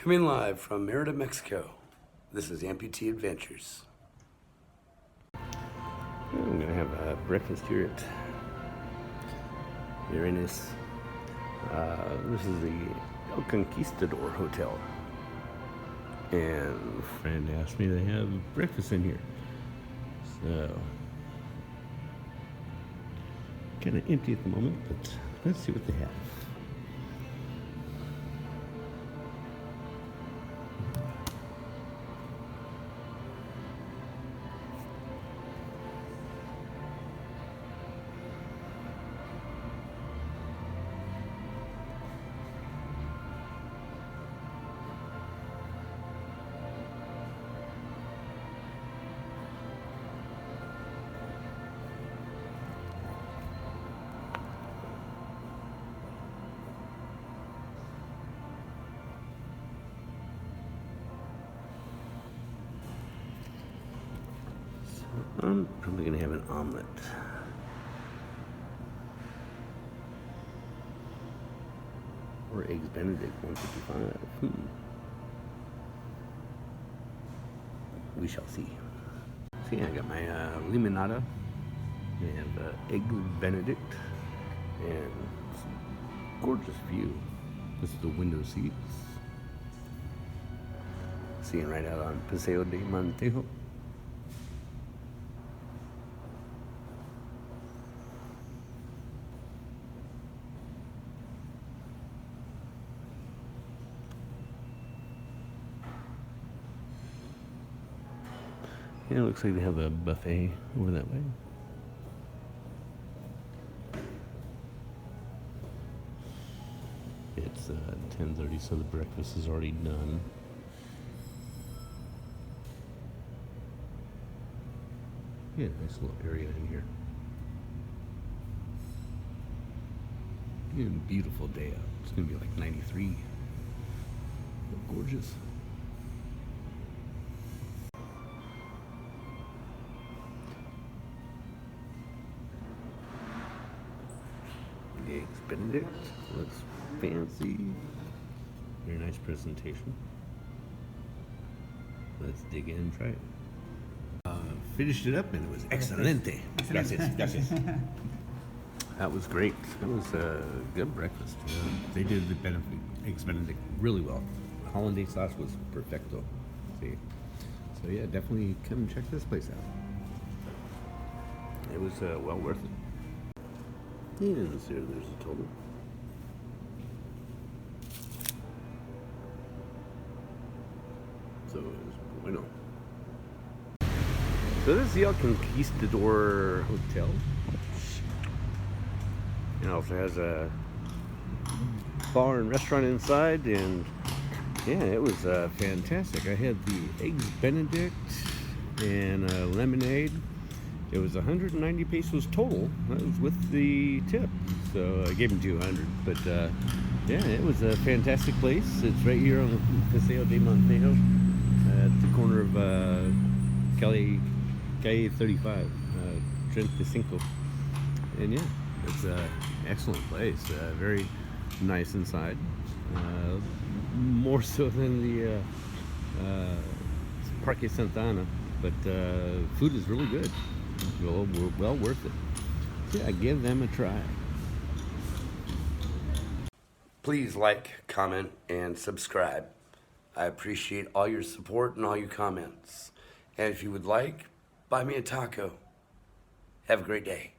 Coming live from Merida, Mexico, this is Amputee Adventures. I'm gonna have a breakfast here at Virreyes. This is the Conquistador Hotel. And a friend asked me to have breakfast in here. So, kind of empty at the moment, but let's see what they have. I'm probably going to have an omelet. Or Eggs Benedict, 155. We shall see. See, I got my limonada. I have Eggs Benedict. And gorgeous view. This is the window seats. Seeing right out on Paseo de Montejo. Yeah, it looks like they have a buffet over that way. It's 10:30, so the breakfast is already done. Yeah, nice little area in here. Yeah, beautiful day out. It's gonna be like 93. Gorgeous. Eggs Benedict looks fancy. Very nice presentation. Let's dig in and try it. Finished it up and it was excelente. Gracias, gracias. That was great. That was a good breakfast. They did the Eggs Benedict really well. The hollandaise sauce was perfecto. See? So yeah, definitely come and check this place out. It was well worth it. And so there's a total. So it's bueno. So this is the El Conquistador Hotel. It also has a bar and restaurant inside, and yeah, it was fantastic. I had the Eggs Benedict and a lemonade. It was 190 pesos total. That was with the tip. So I gave him 200. But yeah, it was a fantastic place. It's right here on the Paseo de Montejo at the corner of Calle 35, 35. And yeah, it's an excellent place. Very nice inside. More so than the Parque Santa Ana. But food is really good. Well worth it. Yeah, give them a try. Please like, comment, and subscribe. I appreciate all your support and all your comments. And if you would like, buy me a taco. Have a great day.